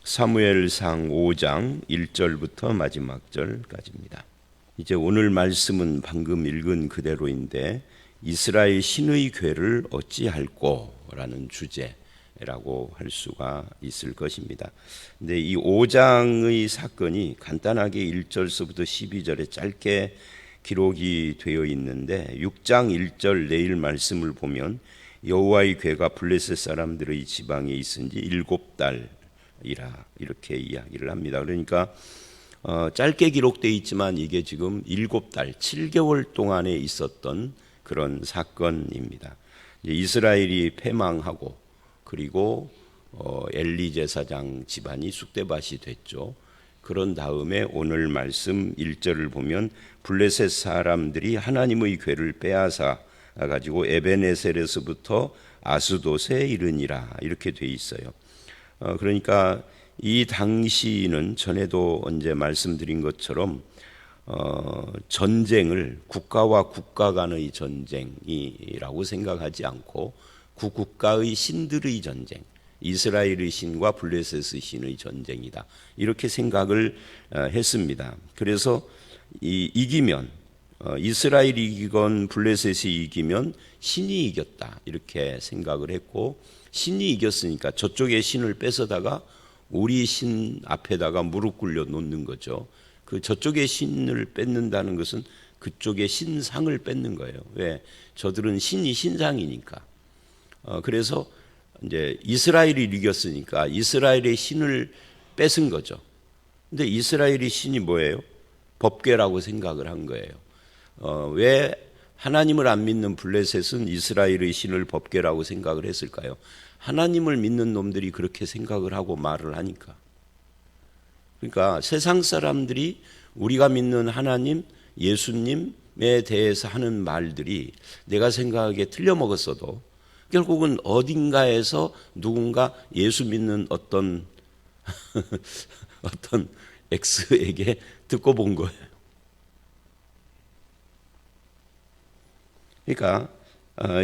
사무엘상 5장 1절부터 마지막 절까지입니다. 이제 오늘 말씀은 방금 읽은 그대로인데 이스라엘 신의 괴를 어찌할꼬 라는 주제라고 할 수가 있을 것입니다. 근데 이 5장의 사건이 간단하게 1절서부터 12절에 짧게 기록이 되어 있는데 6장 1절 내일 말씀을 보면 여호와의 괴가 블레셋 사람들의 지방에 있은 지 7달 이렇게 이야기를 합니다. 그러니까 짧게 기록되어 있지만 이게 지금 7달, 7개월 동안에 있었던 그런 사건입니다. 이제 이스라엘이 패망하고 그리고 엘리 제사장 집안이 쑥대밭이 됐죠. 그런 다음에 오늘 말씀 1절을 보면 블레셋 사람들이 하나님의 괴를 빼앗아 가지고 에베네셀에서부터 아스돗에 이르니라 이렇게 돼 있어요. 그러니까 이 당시는 전에도 언제 말씀드린 것처럼 전쟁을 국가와 국가 간의 전쟁이라고 생각하지 않고 그 국가의 신들의 전쟁, 이스라엘의 신과 블레셋의 신의 전쟁이다 이렇게 생각을 했습니다. 그래서 이기면 이스라엘이 이기건 블레셋이 이기면 신이 이겼다 이렇게 생각을 했고, 신이 이겼으니까 저쪽의 신을 뺏어다가 우리 신 앞에다가 무릎 꿇려 놓는 거죠. 그 저쪽의 신을 뺏는다는 것은 그쪽의 신상을 뺏는 거예요. 왜? 저들은 신이 신상이니까. 그래서 이제 이스라엘이 이겼으니까 이스라엘의 신을 뺏은 거죠. 근데 이스라엘의 신이 뭐예요? 법궤라고 생각을 한 거예요. 왜 하나님을 안 믿는 블레셋은 이스라엘의 신을 법궤라고 생각을 했을까요? 하나님을 믿는 놈들이 그렇게 생각을 하고 말을 하니까. 그러니까 세상 사람들이 우리가 믿는 하나님, 예수님에 대해서 하는 말들이 내가 생각하기에 틀려먹었어도 결국은 어딘가에서 누군가 예수 믿는 어떤 X에게 듣고 본 거예요. 그러니까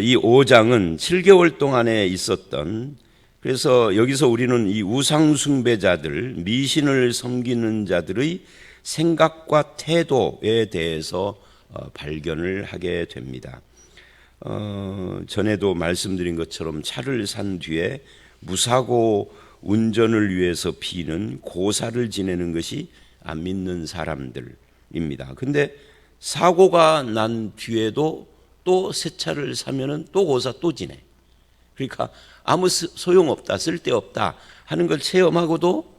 이 5장은 7개월 동안에 있었던, 그래서 여기서 우리는 이 우상숭배자들, 미신을 섬기는 자들의 생각과 태도에 대해서 발견을 하게 됩니다. 전에도 말씀드린 것처럼 차를 산 뒤에 무사고 운전을 위해서 피는 고사를 지내는 것이 안 믿는 사람들입니다. 근데 사고가 난 뒤에도 또 새 차를 사면은 또 고사 또 지내. 그러니까 아무 소용없다, 쓸데없다 하는 걸 체험하고도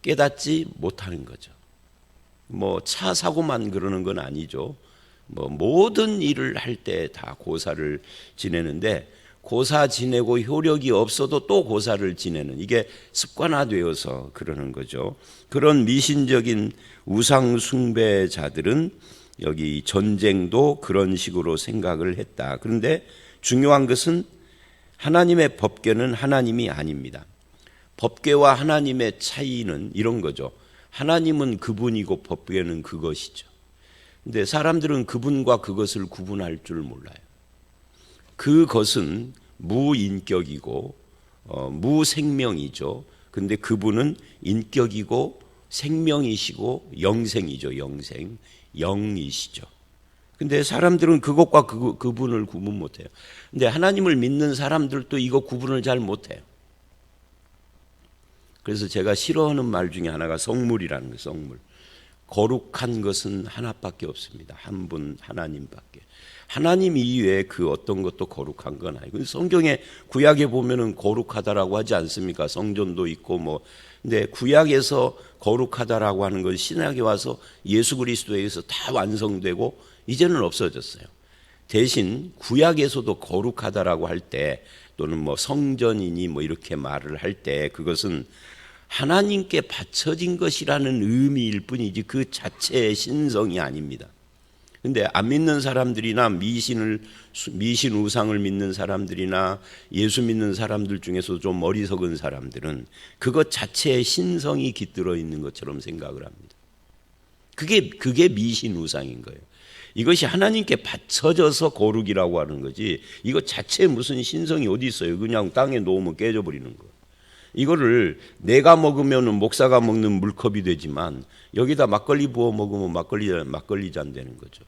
깨닫지 못하는 거죠. 뭐 차 사고만 그러는 건 아니죠. 뭐 모든 일을 할 때 다 고사를 지내는데, 고사 지내고 효력이 없어도 또 고사를 지내는, 이게 습관화되어서 그러는 거죠. 그런 미신적인 우상 숭배자들은 여기 전쟁도 그런 식으로 생각을 했다. 그런데 중요한 것은 하나님의 법궤는 하나님이 아닙니다. 법궤와 하나님의 차이는 이런 거죠. 하나님은 그분이고 법궤는 그것이죠. 근데 사람들은 그분과 그것을 구분할 줄 몰라요. 그것은 무인격이고 무생명이죠. 근데 그분은 인격이고 생명이시고 영생이죠. 영이시죠. 근데 사람들은 그것과 그분을 구분 못해요. 근데 하나님을 믿는 사람들도 이거 구분을 잘 못해요. 그래서 제가 싫어하는 말 중에 하나가 성물이라는 거예요. 성물. 거룩한 것은 하나밖에 없습니다. 한 분 하나님밖에. 하나님 이외에 그 어떤 것도 거룩한 건 아니고, 성경에 구약에 보면은 거룩하다라고 하지 않습니까? 성전도 있고 뭐. 근데 구약에서 거룩하다라고 하는 건 신약에 와서 예수 그리스도에서 다 완성되고 이제는 없어졌어요. 대신 구약에서도 거룩하다라고 할 때, 또는 뭐 성전이니 뭐 이렇게 말을 할 때 그것은 하나님께 바쳐진 것이라는 의미일 뿐이지 그 자체의 신성이 아닙니다. 근데 안 믿는 사람들이나 미신 우상을 믿는 사람들이나 예수 믿는 사람들 중에서 좀 어리석은 사람들은 그것 자체의 신성이 깃들어 있는 것처럼 생각을 합니다. 그게 미신 우상인 거예요. 이것이 하나님께 바쳐져서 거룩이라고 하는 거지, 이거 자체에 무슨 신성이 어디 있어요? 그냥 땅에 놓으면 깨져버리는 거예요. 이거를 내가 먹으면 목사가 먹는 물컵이 되지만 여기다 막걸리 부어 먹으면 막걸리 잔 되는 거죠.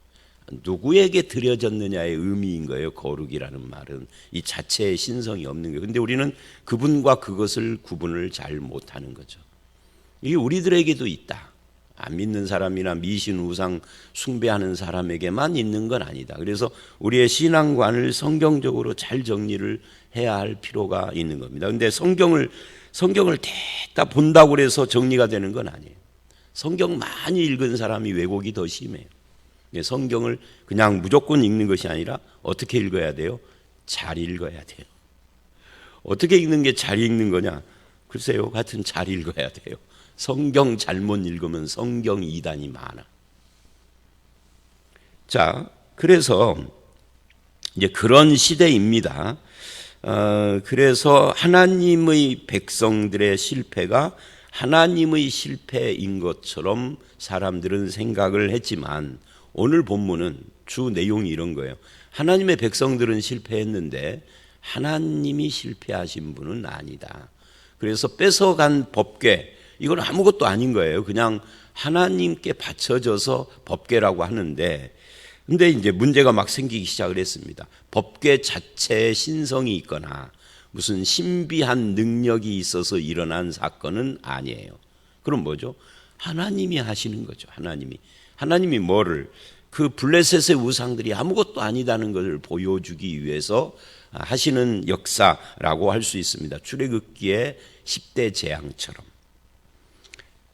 누구에게 드려졌느냐의 의미인 거예요. 거룩이라는 말은 이 자체의 신성이 없는 거예요. 근데 우리는 그분과 그것을 구분을 잘 못하는 거죠. 이게 우리들에게도 있다. 안 믿는 사람이나 미신 우상 숭배하는 사람에게만 있는 건 아니다. 그래서 우리의 신앙관을 성경적으로 잘 정리를 해야 할 필요가 있는 겁니다. 근데 성경을 대다 본다고 해서 정리가 되는 건 아니에요. 성경 많이 읽은 사람이 왜곡이 더 심해요. 성경을 그냥 무조건 읽는 것이 아니라 어떻게 읽어야 돼요? 잘 읽어야 돼요. 어떻게 읽는 게 잘 읽는 거냐? 글쎄요, 하여튼 잘 읽어야 돼요. 성경 잘못 읽으면 성경 이단이 많아. 자, 그래서 이제 그런 시대입니다. 그래서 하나님의 백성들의 실패가 하나님의 실패인 것처럼 사람들은 생각을 했지만 오늘 본문은 주 내용이 이런 거예요. 하나님의 백성들은 실패했는데 하나님이 실패하신 분은 아니다. 그래서 뺏어간 법궤, 이건 아무것도 아닌 거예요. 그냥 하나님께 바쳐져서 법궤라고 하는데, 근데 이제 문제가 막 생기기 시작을 했습니다. 법궤 자체에 신성이 있거나 무슨 신비한 능력이 있어서 일어난 사건은 아니에요. 그럼 뭐죠? 하나님이 하시는 거죠. 하나님이 뭐를? 그 블레셋의 우상들이 아무것도 아니다는 것을 보여주기 위해서 하시는 역사라고 할 수 있습니다. 출애굽기의 10대 재앙처럼.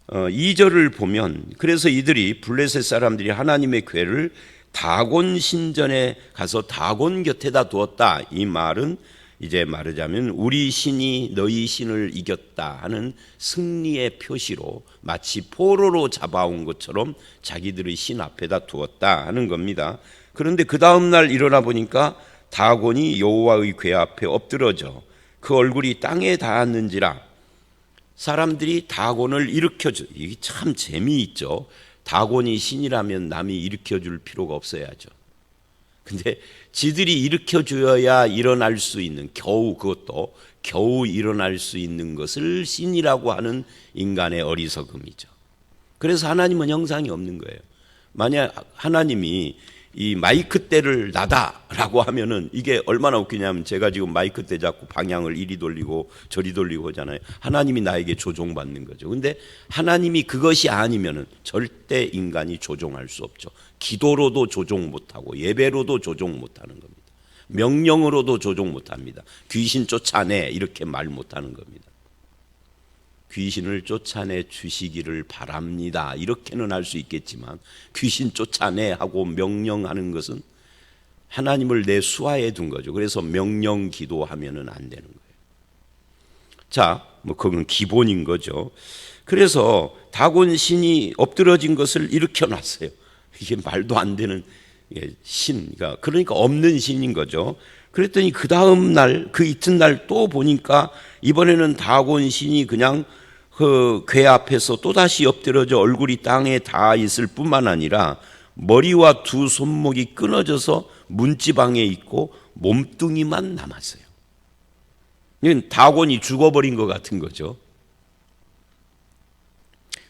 2절을 보면 그래서 이들이 블레셋 사람들이 하나님의 궤를 다곤 신전에 가서 다곤 곁에다 두었다. 이 말은 이제 말하자면 우리 신이 너희 신을 이겼다 하는 승리의 표시로 마치 포로로 잡아온 것처럼 자기들의 신 앞에다 두었다 하는 겁니다. 그런데 그 다음 날 일어나 보니까 다곤이 여호와의 궤 앞에 엎드러져 그 얼굴이 땅에 닿았는지라. 사람들이 다곤을 일으켜줘. 이게 참 재미있죠. 다곤이 신이라면 남이 일으켜줄 필요가 없어야죠. 근데 지들이 일으켜줘야 일어날 수 있는, 그것도 겨우 일어날 수 있는 것을 신이라고 하는 인간의 어리석음이죠. 그래서 하나님은 형상이 없는 거예요. 만약 하나님이 이 마이크 대를 나다라고 하면은 이게 얼마나 웃기냐면 제가 지금 마이크 대 잡고 방향을 이리 돌리고 저리 돌리고 하잖아요. 하나님이 나에게 조종받는 거죠. 근데 하나님이 그것이 아니면은 절대 인간이 조종할 수 없죠. 기도로도 조종 못하고 예배로도 조종 못하는 겁니다. 명령으로도 조종 못합니다. 귀신 쫓아내 이렇게 말 못하는 겁니다. 귀신을 쫓아내 주시기를 바랍니다. 이렇게는 할 수 있겠지만 귀신 쫓아내 하고 명령하는 것은 하나님을 내 수하에 둔 거죠. 그래서 명령 기도하면은 안 되는 거예요. 자, 그건 기본인 거죠. 그래서 다곤 신이 엎드러진 것을 일으켜 놨어요. 이게 말도 안 되는 그러니까 없는 신인 거죠. 그랬더니 그 다음 날, 그 이튿날 또 보니까 이번에는 다곤 신이 그냥 그 궤 앞에서 또다시 엎드려져 얼굴이 땅에 닿아 있을 뿐만 아니라 머리와 두 손목이 끊어져서 문지방에 있고 몸뚱이만 남았어요. 이건 다곤이 죽어버린 것 같은 거죠.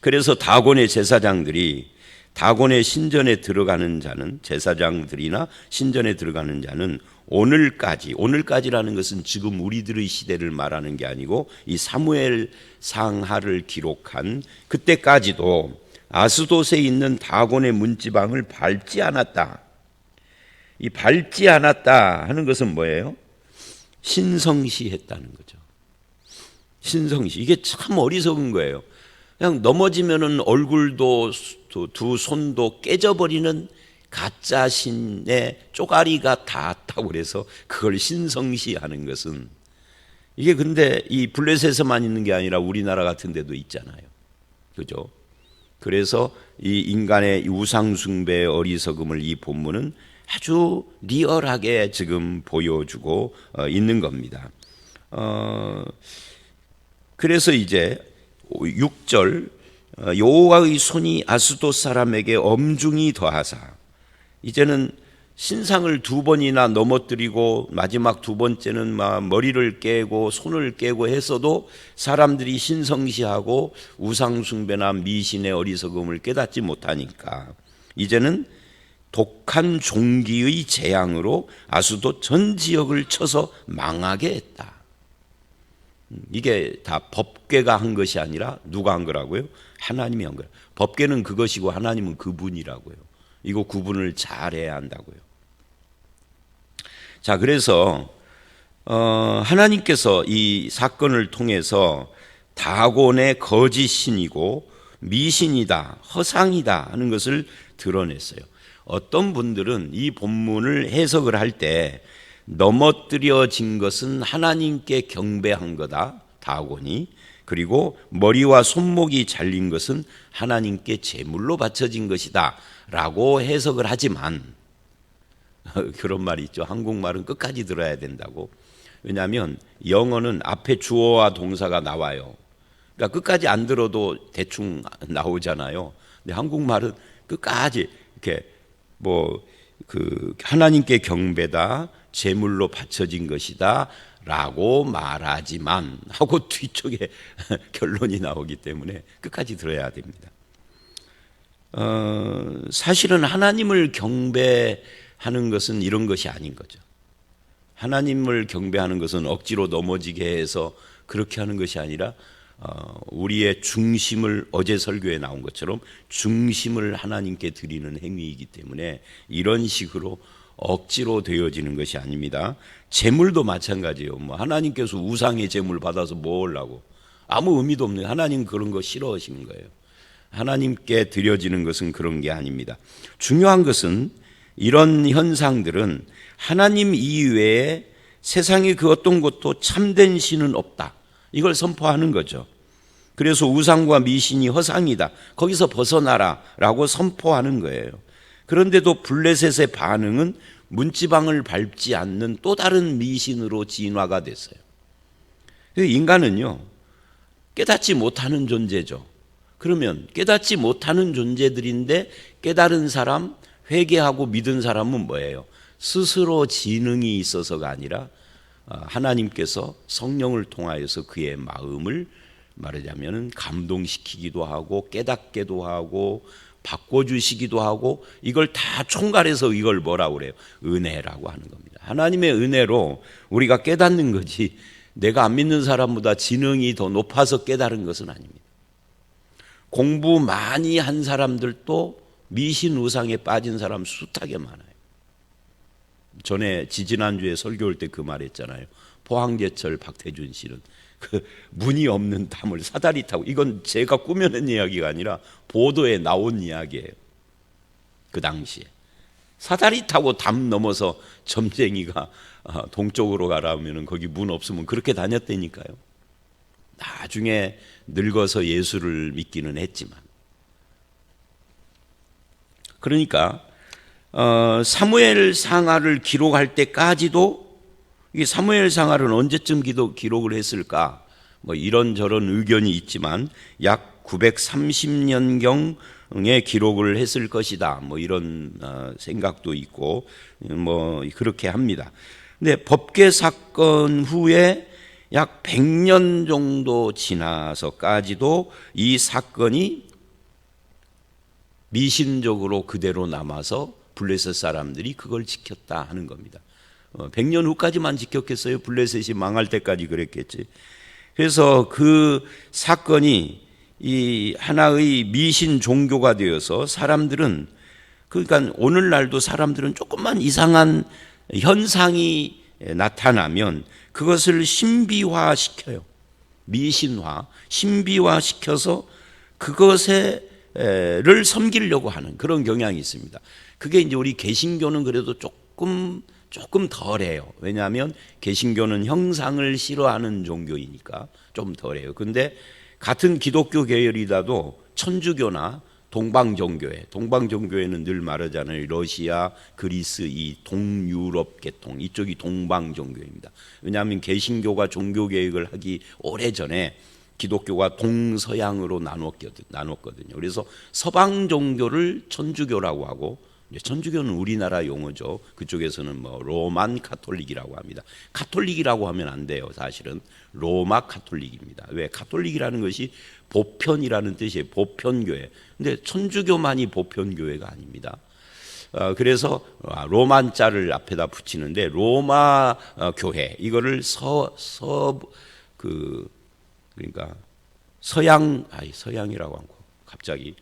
그래서 다곤의 제사장들이 다곤의 신전에 들어가는 자는, 제사장들이나 신전에 들어가는 자는 오늘까지라는 것은 지금 우리들의 시대를 말하는 게 아니고 이 사무엘 상하를 기록한 그때까지도 아스돗에 있는 다곤의 문지방을 밟지 않았다. 이 밟지 않았다 하는 것은 뭐예요? 신성시했다는 거죠. 신성시. 이게 참 어리석은 거예요. 그냥 넘어지면은 얼굴도 두 손도 깨져버리는 가짜 신의 쪼가리가 닿았다고 그래서 그걸 신성시하는 것은, 이게 근데 이 블레셋에서만 있는 게 아니라 우리나라 같은 데도 있잖아요. 그죠? 그래서 이 인간의 우상숭배의 어리석음을 이 본문은 아주 리얼하게 지금 보여주고 있는 겁니다. 그래서 이제 6절 여호와의 손이 아스돗 사람에게 엄중히 더하사, 이제는 신상을 2번이나 넘어뜨리고 마지막 2번째는 막 머리를 깨고 손을 깨고 했어도 사람들이 신성시하고 우상숭배나 미신의 어리석음을 깨닫지 못하니까 이제는 독한 종기의 재앙으로 아수도 전 지역을 쳐서 망하게 했다. 이게 다 법궤가 한 것이 아니라 누가 한 거라고요? 하나님이 한 거예요. 법궤는 그것이고 하나님은 그분이라고요. 이거 구분을 잘해야 한다고요. 자, 그래서 하나님께서 이 사건을 통해서 다곤의 거짓신이고 미신이다, 허상이다 하는 것을 드러냈어요. 어떤 분들은 이 본문을 해석을 할 때 넘어뜨려진 것은 하나님께 경배한 거다, 다곤이. 그리고 머리와 손목이 잘린 것은 하나님께 제물로 바쳐진 것이다 라고 해석을 하지만 그런 말이 있죠. 한국말은 끝까지 들어야 된다고. 왜냐하면 영어는 앞에 주어와 동사가 나와요. 그러니까 끝까지 안 들어도 대충 나오잖아요. 근데 한국말은 끝까지 이렇게 하나님께 경배다, 제물로 바쳐진 것이다 라고 말하지만 하고 뒤쪽에 결론이 나오기 때문에 끝까지 들어야 됩니다. 사실은 하나님을 경배하는 것은 이런 것이 아닌 거죠. 하나님을 경배하는 것은 억지로 넘어지게 해서 그렇게 하는 것이 아니라 우리의 중심을, 어제 설교에 나온 것처럼 중심을 하나님께 드리는 행위이기 때문에 이런 식으로 억지로 되어지는 것이 아닙니다. 제물도 마찬가지예요. 하나님께서 우상의 제물 받아서 뭐 하려고? 아무 의미도 없는, 하나님 그런 거 싫어하시는 거예요. 하나님께 드려지는 것은 그런 게 아닙니다. 중요한 것은 이런 현상들은 하나님 이외에 세상에 그 어떤 것도 참된 신은 없다, 이걸 선포하는 거죠. 그래서 우상과 미신이 허상이다, 거기서 벗어나라 라고 선포하는 거예요. 그런데도 블레셋의 반응은 문지방을 밟지 않는 또 다른 미신으로 진화가 됐어요. 인간은요, 깨닫지 못하는 존재죠. 그러면 깨닫지 못하는 존재들인데 깨달은 사람, 회개하고 믿은 사람은 뭐예요? 스스로 지능이 있어서가 아니라 하나님께서 성령을 통하여서 그의 마음을 말하자면 감동시키기도 하고 깨닫게도 하고 바꿔주시기도 하고, 이걸 다 총괄해서 이걸 뭐라고 그래요? 은혜라고 하는 겁니다. 하나님의 은혜로 우리가 깨닫는 거지 내가 안 믿는 사람보다 지능이 더 높아서 깨달은 것은 아닙니다. 공부 많이 한 사람들도 미신 우상에 빠진 사람 숱하게 많아요. 전에 지지난주에 설교할 때 그 말했잖아요. 포항제철 박태준 씨는 그 무늬 없는 담을 사다리 타고, 이건 제가 꾸며낸 이야기가 아니라 보도에 나온 이야기예요. 그 당시에 사다리 타고 담 넘어서 점쟁이가 동쪽으로 가라면 거기 문 없으면 그렇게 다녔다니까요. 나중에 늙어서 예수를 믿기는 했지만. 그러니까 사무엘 상하를 기록할 때까지도, 이 사무엘 상하는 언제쯤 기록을 했을까? 이런저런 의견이 있지만 약 930년경에 기록을 했을 것이다. 이런 생각도 있고 그렇게 합니다. 근데 법궤 사건 후에 약 100년 정도 지나서까지도 이 사건이 미신적으로 그대로 남아서 블레셋 사람들이 그걸 지켰다 하는 겁니다. 100년 후까지만 지켰겠어요? 블레셋이 망할 때까지 그랬겠지. 그래서 그 사건이 이 하나의 미신 종교가 되어서 사람들은, 그러니까 오늘날도 사람들은 조금만 이상한 현상이 나타나면 그것을 신비화시켜요. 미신화, 신비화시켜서 그것을 섬기려고 하는 그런 경향이 있습니다. 그게 이제 우리 개신교는 그래도 조금 덜해요. 왜냐하면 개신교는 형상을 싫어하는 종교이니까 좀 덜해요. 근데 같은 기독교 계열이라도 천주교나 동방종교에는 늘 말하잖아요. 러시아, 그리스, 이 동유럽 계통, 이쪽이 동방종교입니다. 왜냐하면 개신교가 종교 개혁을 하기 오래전에 기독교가 동서양으로 나눴거든요. 그래서 서방 종교를 천주교라고 하고 천주교는 우리나라 용어죠. 그쪽에서는 뭐 로만 카톨릭이라고 합니다. 카톨릭이라고 하면 안 돼요. 사실은 로마 카톨릭입니다. 왜? 카톨릭이라는 것이 보편이라는 뜻이에요. 보편교회. 근데 천주교만이 보편교회가 아닙니다. 그래서 로만자를 앞에다 붙이는데 로마 교회 이거를 그러니까 서양이라고 하고 갑자기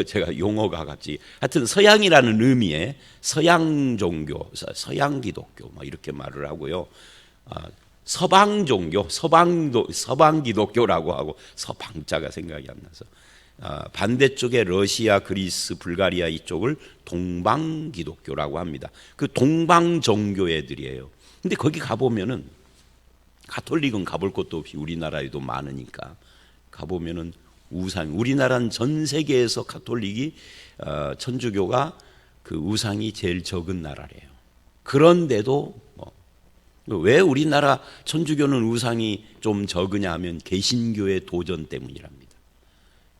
제가 용어가 갑자기 하여튼 서양이라는 의미의 서양 종교, 서양 기독교 막 이렇게 말을 하고요. 서방 종교, 서방 기독교라고 하고 서방자가 생각이 안 나서 반대쪽에 러시아, 그리스, 불가리아 이쪽을 동방 기독교라고 합니다. 그 동방 종교애들이에요. 근데 거기 가보면은 가톨릭은 가볼 것도 없이 우리나라에도 많으니까 가보면은 우상, 우리나라는 전 세계에서 가톨릭이 천주교가 그 우상이 제일 적은 나라래요. 그런데도 왜 우리나라 천주교는 우상이 좀 적으냐 하면 개신교의 도전 때문이랍니다.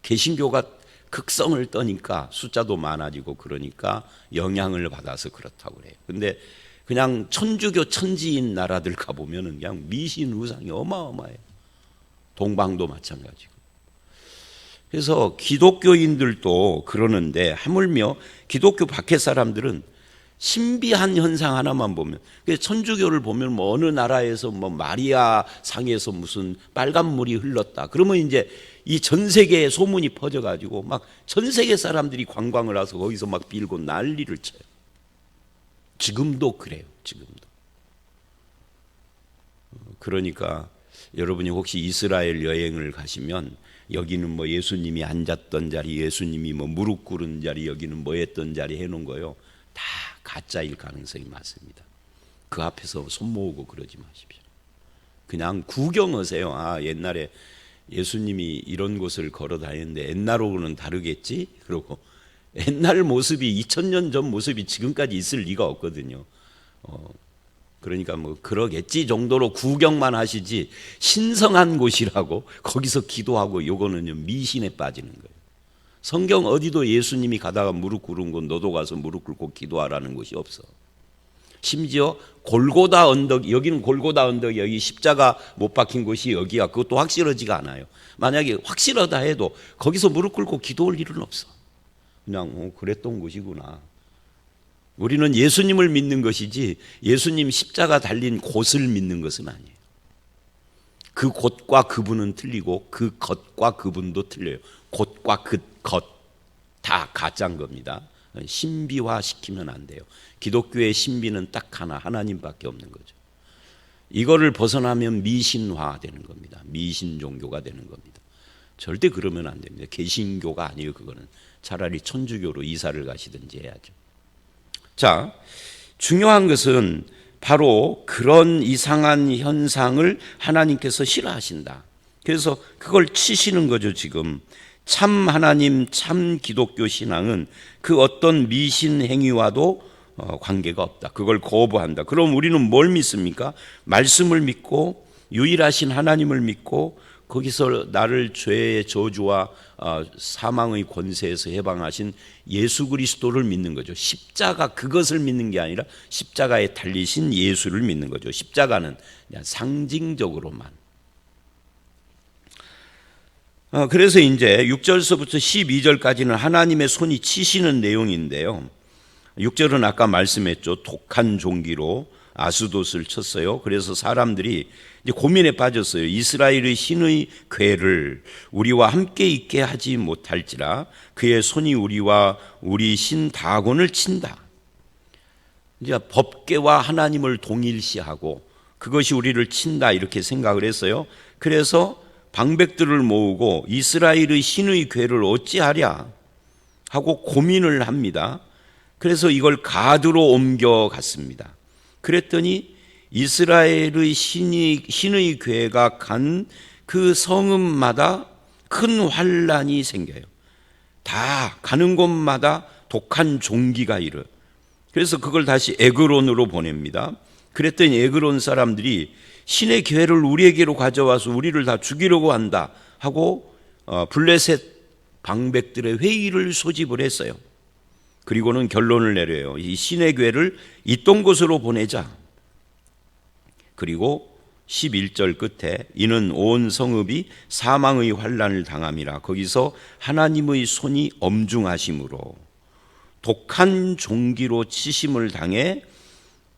개신교가 극성을 떠니까 숫자도 많아지고 그러니까 영향을 받아서 그렇다고 그래요. 근데 그냥 천주교 천지인 나라들 가보면은 그냥 미신 우상이 어마어마해요. 동방도 마찬가지고. 그래서 기독교인들도 그러는데 하물며 기독교 밖의 사람들은 신비한 현상 하나만 보면, 천주교를 보면 뭐 어느 나라에서 뭐 마리아 상에서 무슨 빨간 물이 흘렀다. 그러면 이제 이 전 세계에 소문이 퍼져가지고 막 전 세계 사람들이 관광을 와서 거기서 막 빌고 난리를 쳐요. 지금도 그래요. 지금도. 그러니까 여러분이 혹시 이스라엘 여행을 가시면 여기는 뭐 예수님이 앉았던 자리, 예수님이 뭐 무릎 꿇은 자리, 여기는 뭐 했던 자리 해놓은 거요. 다 가짜일 가능성이 많습니다. 그 앞에서 손 모으고 그러지 마십시오. 그냥 구경하세요. 옛날에 예수님이 이런 곳을 걸어 다녔는데 옛날하고는 다르겠지? 그러고 옛날 모습이 2000년 전 모습이 지금까지 있을 리가 없거든요. 그러니까 뭐 그러겠지 정도로 구경만 하시지 신성한 곳이라고 거기서 기도하고 요거는요 미신에 빠지는 거예요. 성경 어디도 예수님이 가다가 무릎 꿇은 곳 너도 가서 무릎 꿇고 기도하라는 곳이 없어. 심지어 골고다 언덕, 여기는 골고다 언덕, 여기 십자가 못 박힌 곳이 여기야. 그것도 확실하지가 않아요. 만약에 확실하다 해도 거기서 무릎 꿇고 기도할 일은 없어. 그냥 그랬던 곳이구나. 우리는 예수님을 믿는 것이지 예수님 십자가 달린 곳을 믿는 것은 아니에요. 그 곳과 그분은 틀리고 그 것과 그분도 틀려요. 곳과 그 것 다 가짜인 겁니다. 신비화 시키면 안 돼요. 기독교의 신비는 딱 하나, 하나님밖에 없는 거죠. 이거를 벗어나면 미신화 되는 겁니다. 미신 종교가 되는 겁니다. 절대 그러면 안 됩니다. 개신교가 아니에요. 그거는 차라리 천주교로 이사를 가시든지 해야죠. 자, 중요한 것은 바로 그런 이상한 현상을 하나님께서 싫어하신다. 그래서 그걸 치시는 거죠. 지금 참 하나님, 참 기독교 신앙은 그 어떤 미신 행위와도 관계가 없다. 그걸 거부한다. 그럼 우리는 뭘 믿습니까? 말씀을 믿고 유일하신 하나님을 믿고 거기서 나를 죄의 저주와 사망의 권세에서 해방하신 예수 그리스도를 믿는 거죠. 십자가 그것을 믿는 게 아니라 십자가에 달리신 예수를 믿는 거죠. 십자가는 그냥 상징적으로만. 그래서 이제 6절서부터 12절까지는 하나님의 손이 치시는 내용인데요. 6절은 아까 말씀했죠. 독한 종기로 아스돗을 쳤어요. 그래서 사람들이 이제 고민에 빠졌어요. 이스라엘의 신의 궤를 우리와 함께 있게 하지 못할지라 그의 손이 우리와 우리 신 다곤을 친다. 이제 법궤와 하나님을 동일시하고 그것이 우리를 친다 이렇게 생각을 했어요. 그래서 방백들을 모으고 이스라엘의 신의 궤를 어찌하랴 하고 고민을 합니다. 그래서 이걸 가드로 옮겨갔습니다. 그랬더니 이스라엘의 신의 궤가 간 그 성읍마다 큰 환란이 생겨요. 다 가는 곳마다 독한 종기가 일어요. 그래서 그걸 다시 에그론으로 보냅니다. 그랬더니 에그론 사람들이 신의 궤를 우리에게로 가져와서 우리를 다 죽이려고 한다 하고 블레셋 방백들의 회의를 소집을 했어요. 그리고는 결론을 내려요. 이 시내교회를 있던 곳으로 보내자. 그리고 11절 끝에 이는 온 성읍이 사망의 환난을 당함이라. 거기서 하나님의 손이 엄중하심으로 독한 종기로 치심을 당해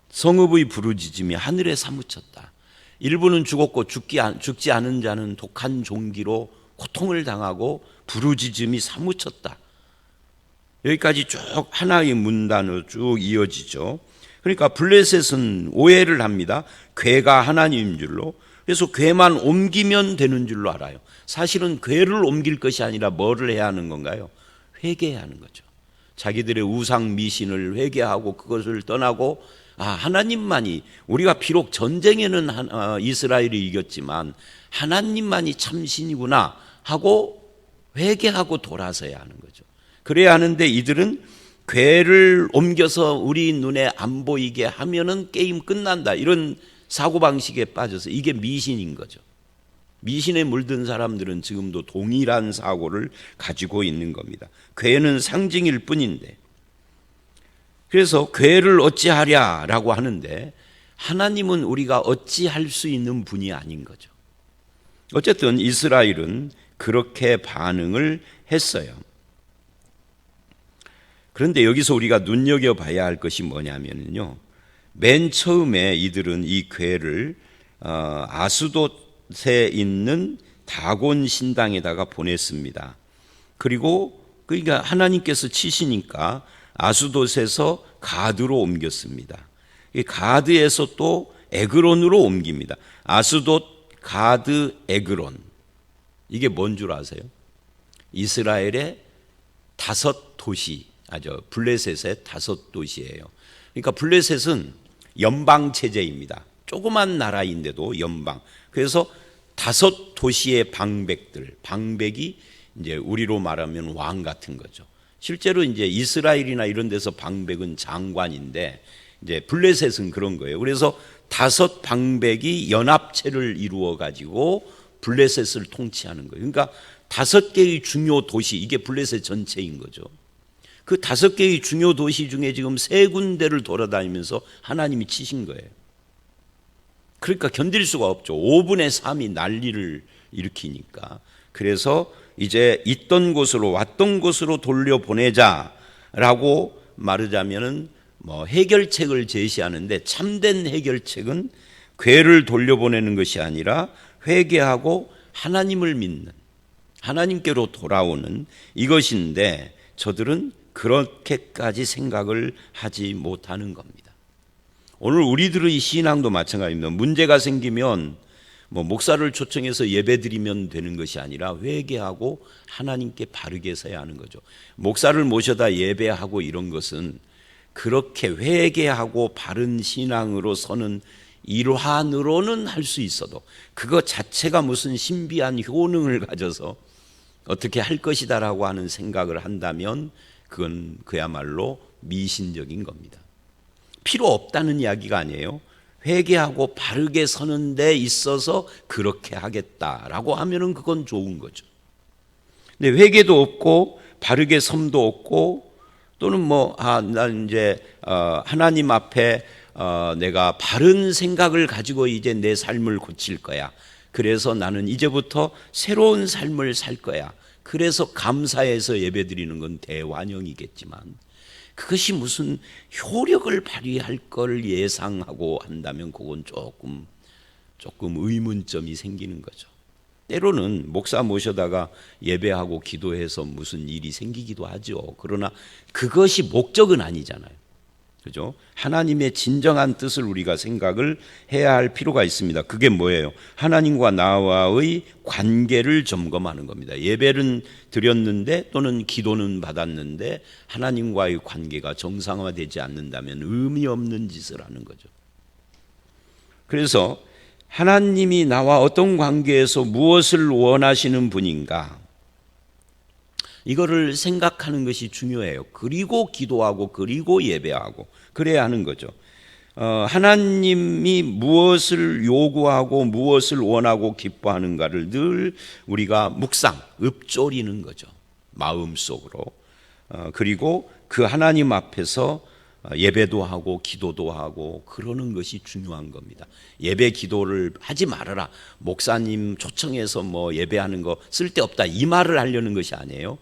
성읍의 부르짖음이 하늘에 사무쳤다. 일부는 죽었고 죽지 않은 자는 독한 종기로 고통을 당하고 부르짖음이 사무쳤다. 여기까지 쭉 하나의 문단으로 쭉 이어지죠. 그러니까 블레셋은 오해를 합니다. 궤가 하나님인 줄로. 그래서 궤만 옮기면 되는 줄로 알아요. 사실은 궤를 옮길 것이 아니라 뭐를 해야 하는 건가요? 회개해야 하는 거죠. 자기들의 우상 미신을 회개하고 그것을 떠나고 하나님만이, 우리가 비록 전쟁에는 이스라엘이 이겼지만 하나님만이 참신이구나 하고 회개하고 돌아서야 하는 거죠. 그래야 하는데 이들은 궤를 옮겨서 우리 눈에 안 보이게 하면은 게임 끝난다, 이런 사고방식에 빠져서 이게 미신인 거죠. 미신에 물든 사람들은 지금도 동일한 사고를 가지고 있는 겁니다. 궤는 상징일 뿐인데, 그래서 궤를 어찌하랴라고 하는데 하나님은 우리가 어찌할 수 있는 분이 아닌 거죠. 어쨌든 이스라엘은 그렇게 반응을 했어요. 그런데 여기서 우리가 눈여겨봐야 할 것이 뭐냐면요, 맨 처음에 이들은 이 궤를 아스돗에 있는 다곤 신당에다가 보냈습니다. 그리고 그러니까 하나님께서 치시니까 아스돗에서 가드로 옮겼습니다. 가드에서 또 에그론으로 옮깁니다. 아스돗, 가드, 에그론. 이게 뭔 줄 아세요? 이스라엘의 5도시, 블레셋의 5도시예요. 그러니까 블레셋은 연방 체제입니다. 조그만 나라인데도 연방. 그래서 5도시의 방백들, 방백이 이제 우리로 말하면 왕 같은 거죠. 실제로 이제 이스라엘이나 이런 데서 방백은 장관인데 이제 블레셋은 그런 거예요. 그래서 5 방백이 연합체를 이루어 가지고 블레셋을 통치하는 거예요. 그러니까 5개의 중요 도시, 이게 블레셋 전체인 거죠. 그 5개의 중요 도시 중에 지금 3군데를 돌아다니면서 하나님이 치신 거예요. 그러니까 견딜 수가 없죠. 5분의 3이 난리를 일으키니까. 그래서 이제 있던 곳으로, 왔던 곳으로 돌려보내자라고 말하자면은 해결책을 제시하는데, 참된 해결책은 궤를 돌려보내는 것이 아니라 회개하고 하나님을 믿는, 하나님께로 돌아오는 이것인데, 저들은 그렇게까지 생각을 하지 못하는 겁니다. 오늘 우리들의 신앙도 마찬가지입니다. 문제가 생기면 목사를 초청해서 예배드리면 되는 것이 아니라 회개하고 하나님께 바르게 서야 하는 거죠. 목사를 모셔다 예배하고 이런 것은 그렇게 회개하고 바른 신앙으로 서는 일환으로는 할 수 있어도 그것 자체가 무슨 신비한 효능을 가져서 어떻게 할 것이다라고 하는 생각을 한다면 그건 그야말로 미신적인 겁니다. 필요 없다는 이야기가 아니에요. 회개하고 바르게 서는 데 있어서 그렇게 하겠다라고 하면은 그건 좋은 거죠. 근데 회개도 없고 바르게 섬도 없고, 또는 난 이제 하나님 앞에 내가 바른 생각을 가지고 이제 내 삶을 고칠 거야. 그래서 나는 이제부터 새로운 삶을 살 거야. 그래서 감사해서 예배드리는 건 대환영이겠지만, 그것이 무슨 효력을 발휘할 걸 예상하고 한다면 그건 조금 의문점이 생기는 거죠. 때로는 목사 모셔다가 예배하고 기도해서 무슨 일이 생기기도 하죠. 그러나 그것이 목적은 아니잖아요. 그죠? 하나님의 진정한 뜻을 우리가 생각을 해야 할 필요가 있습니다. 그게 뭐예요? 하나님과 나와의 관계를 점검하는 겁니다. 예배는 드렸는데 또는 기도는 받았는데 하나님과의 관계가 정상화되지 않는다면 의미 없는 짓을 하는 거죠. 그래서 하나님이 나와 어떤 관계에서 무엇을 원하시는 분인가, 이거를 생각하는 것이 중요해요. 그리고 기도하고 그리고 예배하고 그래야 하는 거죠. 하나님이 무엇을 요구하고 무엇을 원하고 기뻐하는가를 늘 우리가 묵상, 읊조리는 거죠. 마음속으로. 그리고 그 하나님 앞에서 예배도 하고 기도도 하고 그러는 것이 중요한 겁니다. 예배 기도를 하지 말아라, 목사님 초청해서 뭐 예배하는 거 쓸데없다, 이 말을 하려는 것이 아니에요.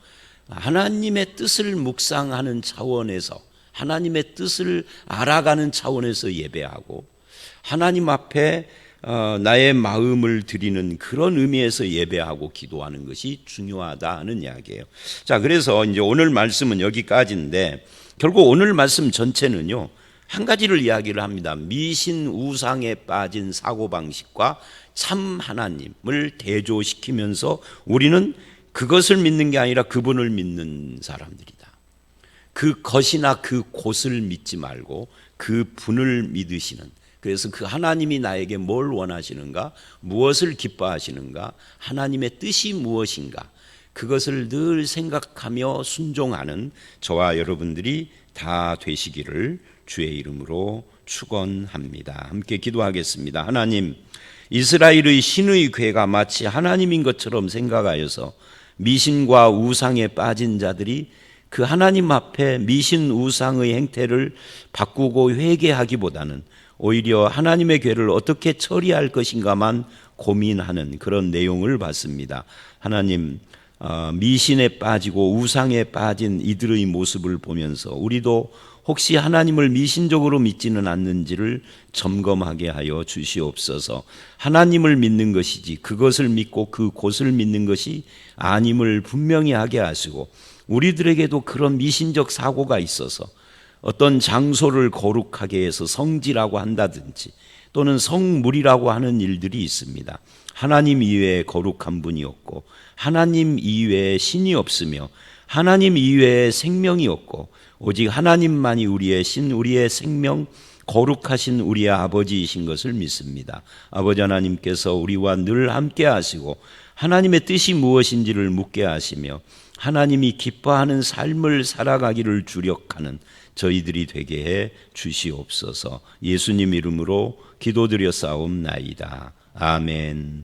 하나님의 뜻을 묵상하는 차원에서, 하나님의 뜻을 알아가는 차원에서 예배하고, 하나님 앞에 나의 마음을 드리는 그런 의미에서 예배하고 기도하는 것이 중요하다는 이야기예요. 자, 그래서 이제 오늘 말씀은 여기까지인데, 결국 오늘 말씀 전체는요, 한 가지를 이야기를 합니다. 미신 우상에 빠진 사고방식과 참 하나님을 대조시키면서 우리는 그것을 믿는 게 아니라 그분을 믿는 사람들이다. 그 것이나 그 곳을 믿지 말고 그 분을 믿으시는, 그래서 그 하나님이 나에게 뭘 원하시는가, 무엇을 기뻐하시는가, 하나님의 뜻이 무엇인가, 그것을 늘 생각하며 순종하는 저와 여러분들이 다 되시기를 주의 이름으로 축원합니다. 함께 기도하겠습니다. 하나님, 이스라엘의 신의 궤가 마치 하나님인 것처럼 생각하여서 미신과 우상에 빠진 자들이 그 하나님 앞에 미신 우상의 행태를 바꾸고 회개하기보다는 오히려 하나님의 궤를 어떻게 처리할 것인가만 고민하는 그런 내용을 봤습니다. 하나님, 미신에 빠지고 우상에 빠진 이들의 모습을 보면서 우리도 혹시 하나님을 미신적으로 믿지는 않는지를 점검하게 하여 주시옵소서. 하나님을 믿는 것이지 그것을 믿고 그 곳을 믿는 것이 아님을 분명히 하게 하시고, 우리들에게도 그런 미신적 사고가 있어서 어떤 장소를 거룩하게 해서 성지라고 한다든지 또는 성물이라고 하는 일들이 있습니다. 하나님 이외에 거룩한 분이 없고 하나님 이외에 신이 없으며 하나님 이외에 생명이 없고 오직 하나님만이 우리의 신, 우리의 생명, 거룩하신 우리의 아버지이신 것을 믿습니다. 아버지 하나님께서 우리와 늘 함께 하시고 하나님의 뜻이 무엇인지를 묻게 하시며 하나님이 기뻐하는 삶을 살아가기를 주력하는 저희들이 되게 해 주시옵소서. 예수님 이름으로 기도드려 싸움나이다. 아멘.